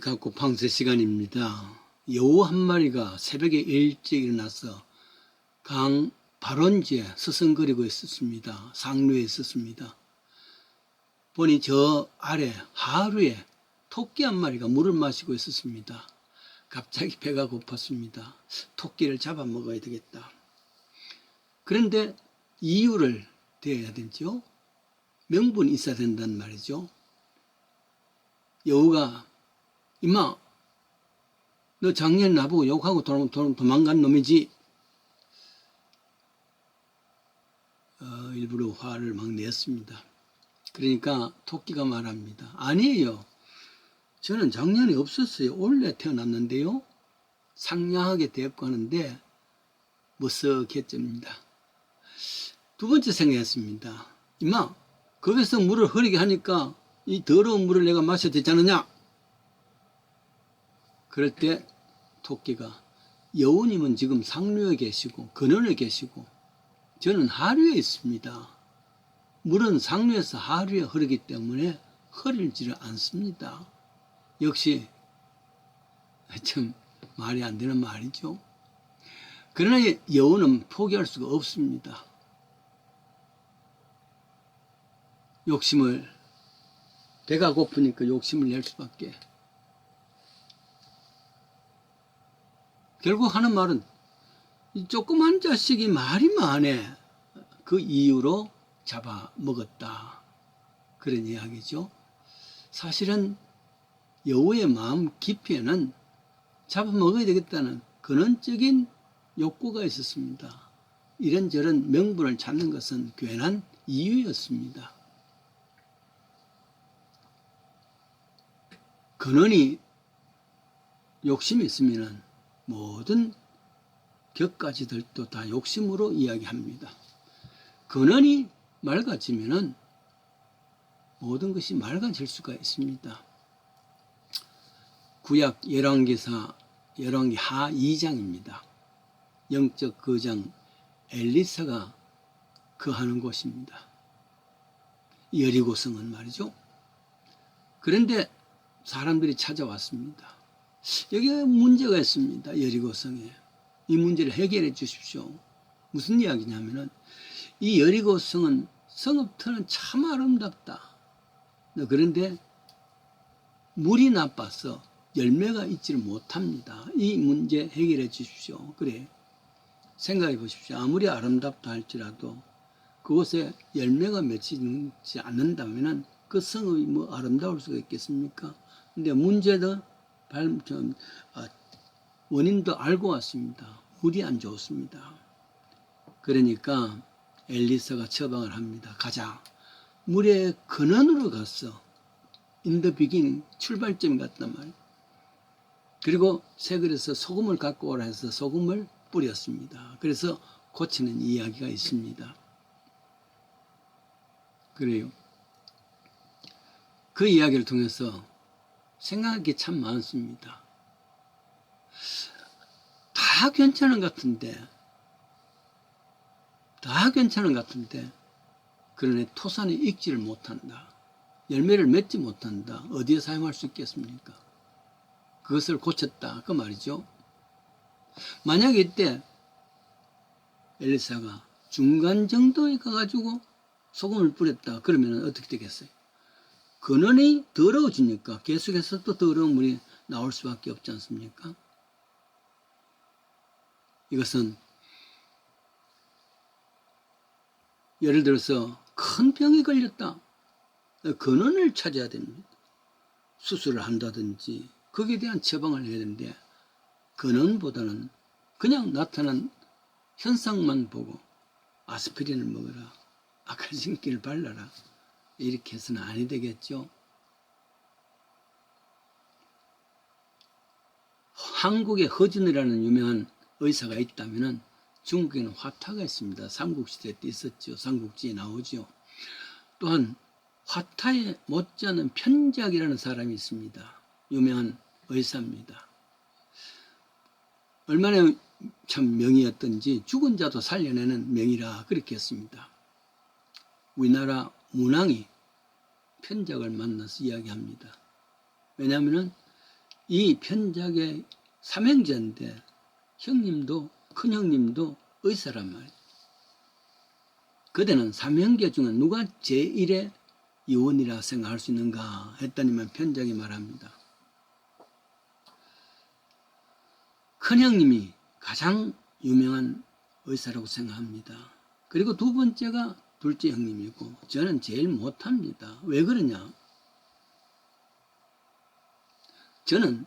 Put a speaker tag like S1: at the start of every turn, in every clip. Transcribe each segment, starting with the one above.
S1: 백합고팡새 시간입니다. 여우 한 마리가 새벽에 일찍 일어나서 강 발원지에 서성거리고 있었습니다. 상류에 있었습니다. 보니 저 아래 하루에 토끼 한 마리가 물을 마시고 있었습니다. 갑자기 배가 고팠습니다. 토끼를 잡아먹어야 되겠다. 그런데 이유를 대해야 되죠. 명분이 있어야 된단 말이죠. 여우가 임마, 너 작년에 나보고 욕하고 도망간 놈이지. 일부러 화를 막 냈습니다. 그러니까 토끼가 말합니다. 아니에요. 저는 작년에 없었어요. 올해 태어났는데요. 상냥하게 대꾸하는데 머쓱했습니다. 두 번째 생각했습니다. 임마, 거기서 물을 흐리게 하니까 이 더러운 물을 내가 마셔도 되지 않느냐? 그럴 때 토끼가 여우님은 지금 상류에 계시고 근원에 계시고 저는 하류에 있습니다. 물은 상류에서 하류에 흐르기 때문에 흐르지를 않습니다. 역시 참 말이 안 되는 말이죠. 그러나 여우는 포기할 수가 없습니다. 배가 고프니까 욕심을 낼 수밖에. 결국 하는 말은 이 조그만 자식이 말이 많네. 그 이유로 잡아먹었다. 그런 이야기죠. 사실은 여우의 마음 깊이에는 잡아먹어야 되겠다는 근원적인 욕구가 있었습니다. 이런저런 명분을 찾는 것은 괜한 이유였습니다. 근원이 욕심이 있으면 모든 격가지들도 다 욕심으로 이야기합니다. 근원이 맑아지면 모든 것이 맑아질 수가 있습니다. 구약 열왕기하 2장입니다. 영적 거장 엘리사가 거하는 곳입니다. 여리고성은 말이죠. 그런데 사람들이 찾아왔습니다. 여기에 문제가 있습니다. 여리고성에. 이 문제를 해결해 주십시오. 무슨 이야기냐면은 이 여리고성은 성읍터는 참 아름답다. 그런데 물이 나빠서 열매가 있지를 못합니다. 이 문제 해결해 주십시오. 그래. 생각해 보십시오. 아무리 아름답다 할지라도 그곳에 열매가 맺히지 않는다면은 그 성읍이 뭐 아름다울 수가 있겠습니까? 근데 문제도 원인도 알고 왔습니다. 물이 안 좋습니다. 그러니까 엘리사가 처방을 합니다. 가자. 물의 근원으로 갔어. In the beginning, 출발점이 같단 말이에요. 그리고 새 그릇에 소금을 갖고 오라 해서 소금을 뿌렸습니다. 그래서 고치는 이야기가 있습니다. 그래요. 그 이야기를 통해서 생각할 게 참 많습니다. 다 괜찮은 것 같은데 그러네 토산이 익지를 못한다. 열매를 맺지 못한다. 어디에 사용할 수 있겠습니까? 그것을 고쳤다. 그 말이죠. 만약에 이때 엘리사가 중간 정도에 가가지고 소금을 뿌렸다. 그러면 어떻게 되겠어요? 근원이 더러워지니까 계속해서 또 더러운 물이 나올 수밖에 없지 않습니까? 이것은 예를 들어서 큰 병이 걸렸다. 근원을 찾아야 됩니다. 수술을 한다든지 거기에 대한 처방을 해야 되는데 근원보다는 그냥 나타난 현상만 보고 아스피린을 먹어라. 아칼진기를 발라라. 이렇게 해서는 아니 되겠죠. 한국에 허준이라는 유명한 의사가 있다면 중국에는 화타가 있습니다. 삼국시대 때 있었죠. 삼국지에 나오죠. 또한 화타에 못지않은 편작이라는 사람이 있습니다. 유명한 의사입니다. 얼마나 참 명의였던지 죽은 자도 살려내는 명의라 그렇게 했습니다. 우리나라 문왕이 편작을 만나서 이야기합니다. 왜냐하면 이 편작의 삼형제인데 형님도 큰형님도 의사란 말이에요. 그대는 삼형제 중에 누가 제1의 이원이라 생각할 수 있는가 했더니만 편작이 말합니다. 큰형님이 가장 유명한 의사라고 생각합니다. 그리고 두 번째가 둘째 형님이고 저는 제일 못합니다. 왜 그러냐? 저는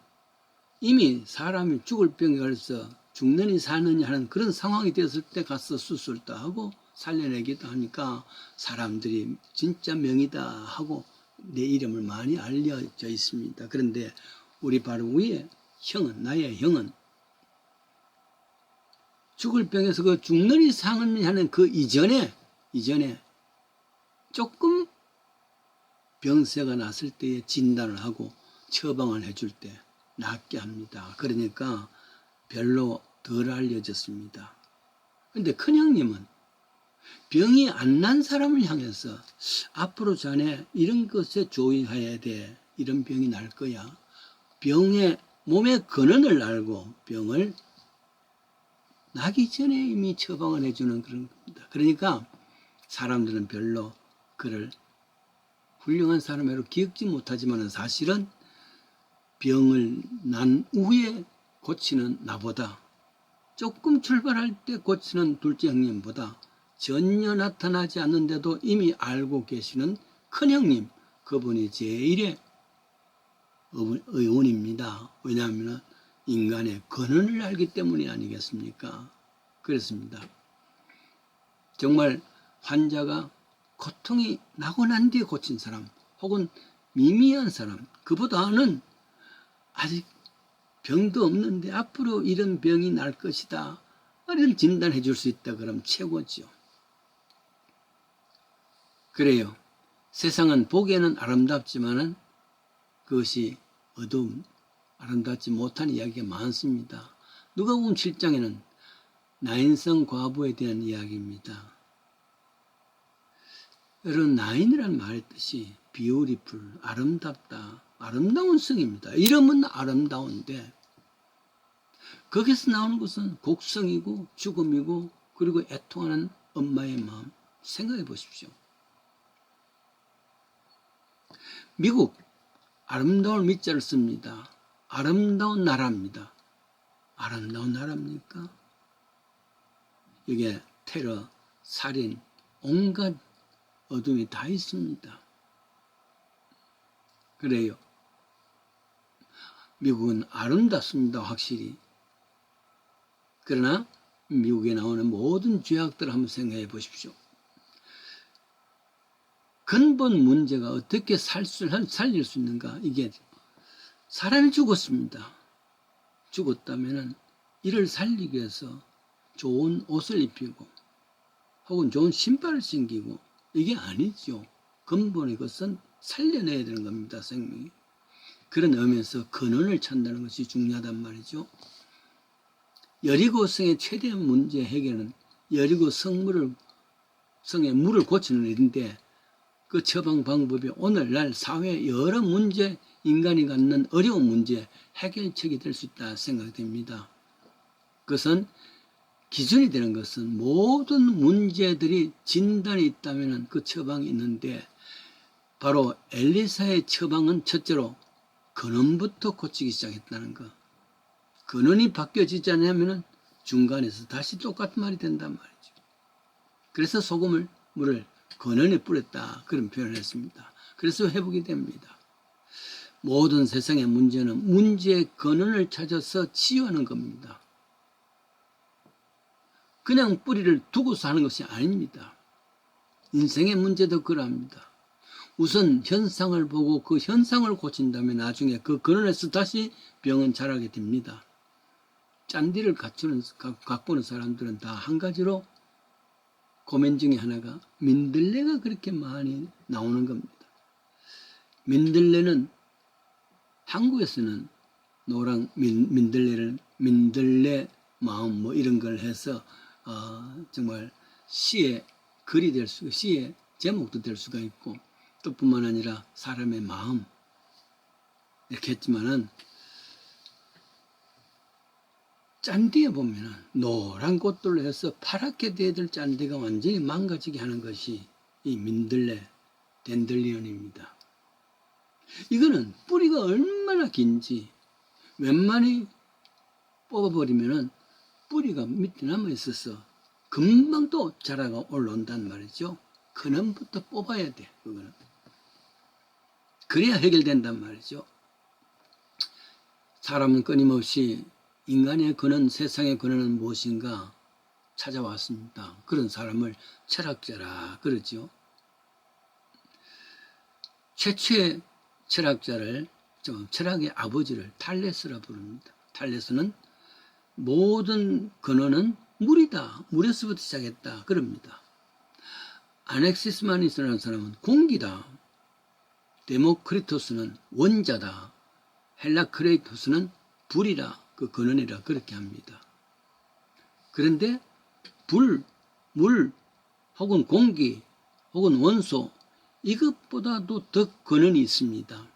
S1: 이미 사람이 죽을 병에 걸려서 죽느니 사느니 하는 그런 상황이 되었을 때 가서 수술도 하고 살려내기도 하니까 사람들이 진짜 명이다 하고 내 이름을 많이 알려져 있습니다. 그런데 우리 바로 위에 형은, 나의 형은 죽을 병에서 그 죽느니 사느니 하는 그 이전에 조금 병세가 났을 때에 진단을 하고 처방을 해줄 때 낫게 합니다. 그러니까 별로 덜 알려졌습니다. 근데 큰형님은 병이 안 난 사람을 향해서 앞으로 자네 이런 것에 조의해야 돼. 이런 병이 날 거야. 병의 몸의 근원을 알고 병을 나기 전에 이미 처방을 해주는 그런 겁니다. 그러니까 사람들은 별로 그를 훌륭한 사람으로 기억지 못하지만 사실은 병을 난 후에 고치는 나보다 조금 출발할 때 고치는 둘째 형님보다 전혀 나타나지 않는데도 이미 알고 계시는 큰형님, 그분이 제1의 의원입니다. 왜냐하면 인간의 근원을 알기 때문이 아니겠습니까? 그렇습니다. 정말 환자가 고통이 나고 난 뒤에 고친 사람 혹은 미미한 사람, 그보다는 아직 병도 없는데 앞으로 이런 병이 날 것이다 이런 진단해 줄 수 있다 그러면 최고죠. 그래요. 세상은 보기에는 아름답지만은 그것이 어두움, 아름답지 못한 이야기가 많습니다. 누가복음 7장에는 나인성 과부에 대한 이야기입니다. 여러분, 나인이라는 말의 뜻이 beautiful, 아름답다, 아름다운 성입니다. 이름은 아름다운데 거기서 나오는 것은 곡성이고 죽음이고 그리고 애통하는 엄마의 마음. 생각해 보십시오. 미국 아름다운 밑자를 씁니다. 아름다운 나라입니다. 아름다운 나라입니까? 이게 테러, 살인, 온갖 어둠이 다 있습니다. 그래요. 미국은 아름답습니다. 확실히. 그러나 미국에 나오는 모든 죄악들을 한번 생각해 보십시오. 근본 문제가 어떻게 살릴 수 있는가? 이게 사람이 죽었습니다. 죽었다면 이를 살리기 위해서 좋은 옷을 입히고 혹은 좋은 신발을 신기고 이게 아니죠. 근본의 것은 살려내야 되는 겁니다. 생명이. 그런 의미에서 근원을 찾는 것이 중요하단 말이죠. 여리고성의 최대한 문제 해결은 여리고 성의 물을 고치는 일인데 그 처방 방법이 오늘날 사회 여러 문제, 인간이 갖는 어려운 문제 해결책이 될 수 있다 생각됩니다. 그것은 기준이 되는 것은 모든 문제들이 진단이 있다면 그 처방이 있는데 바로 엘리사의 처방은 첫째로 근원부터 고치기 시작했다는 것. 근원이 바뀌어지지 않으면 중간에서 다시 똑같은 말이 된단 말이죠. 그래서 물을 근원에 뿌렸다 그런 표현을 했습니다. 그래서 회복이 됩니다. 모든 세상의 문제는 문제의 근원을 찾아서 치유하는 겁니다. 그냥 뿌리를 두고서 하는 것이 아닙니다. 인생의 문제도 그러합니다. 우선 현상을 보고 그 현상을 고친다면 나중에 그 근원에서 다시 병은 자라게 됩니다. 짠디를 갖고는 사람들은 다 한 가지로 고민 중에 하나가 민들레가 그렇게 많이 나오는 겁니다. 민들레는 한국에서는 노랑 민들레를 민들레 마음 뭐 이런 걸 해서 정말 시의 글이 될 수가 시의 제목도 될 수가 있고 또 뿐만 아니라 사람의 마음 이렇게 했지만은 짠디에 보면은 노란 꽃들로 해서 파랗게 돼야 될 짠디가 완전히 망가지게 하는 것이 이 민들레 댄들리언입니다. 이거는 뿌리가 얼마나 긴지 웬만히 뽑아버리면은 뿌리가 밑에 남아 있어서 금방 또 자라가 올라온단 말이죠. 근원부터 뽑아야 돼. 그거는 그래야 해결된단 말이죠. 사람은 끊임없이 인간의 근원, 세상의 근원은 무엇인가 찾아왔습니다. 그런 사람을 철학자라 그러죠. 최초의 철학자를, 철학의 아버지를 탈레스라 부릅니다. 탈레스는 모든 근원은 물이다. 물에서부터 시작했다. 그럽니다. 아넥시스마니스라는 사람은 공기다. 데모크리토스는 원자다. 헬라크레이토스는 불이라, 그 근원이라 그렇게 합니다. 그런데 불, 물, 혹은 공기, 혹은 원소, 이것보다도 더 근원이 있습니다.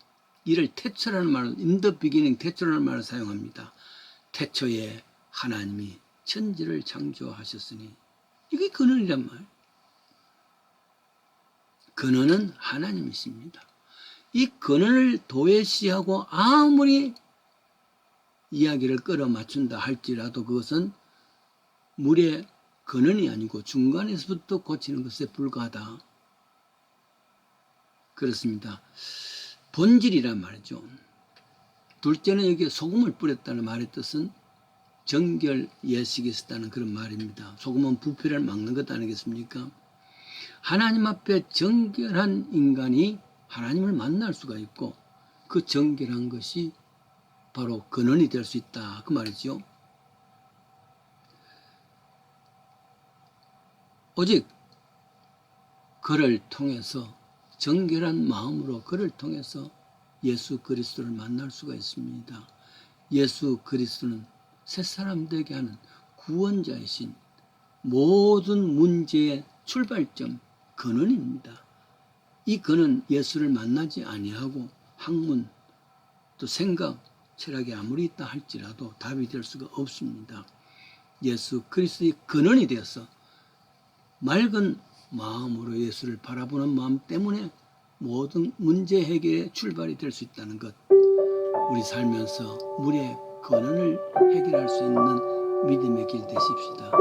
S1: 이를 태초라는 말을, in the beginning 태초라는 말을 사용합니다. 태초에 하나님이 천지를 창조하셨으니, 이게 근원이란 말이에요. 근원은 하나님이십니다. 이 근원을 도외시하고 아무리 이야기를 끌어맞춘다 할지라도 그것은 물의 근원이 아니고 중간에서부터 고치는 것에 불과하다. 그렇습니다. 본질이란 말이죠. 둘째는 여기에 소금을 뿌렸다는 말의 뜻은 정결 예식이 있었다는 그런 말입니다. 소금은 부패를 막는 것 아니겠습니까? 하나님 앞에 정결한 인간이 하나님을 만날 수가 있고 그 정결한 것이 바로 근원이 될 수 있다. 그 말이죠. 오직 그를 통해서 정결한 마음으로 그를 통해서 예수 그리스도를 만날 수가 있습니다. 예수 그리스도는 새사람 되게 하는 구원자이신 모든 문제의 출발점, 근원입니다. 이 근원 예수를 만나지 아니하고 학문, 또 생각, 철학이 아무리 있다 할지라도 답이 될 수가 없습니다. 예수 그리스도의 근원이 되어서 맑은 마음으로 예수를 바라보는 마음 때문에 모든 문제 해결의 출발이 될 수 있다는 것, 우리 살면서 물의 근원을 해결할 수 있는 믿음의 길 되십시다.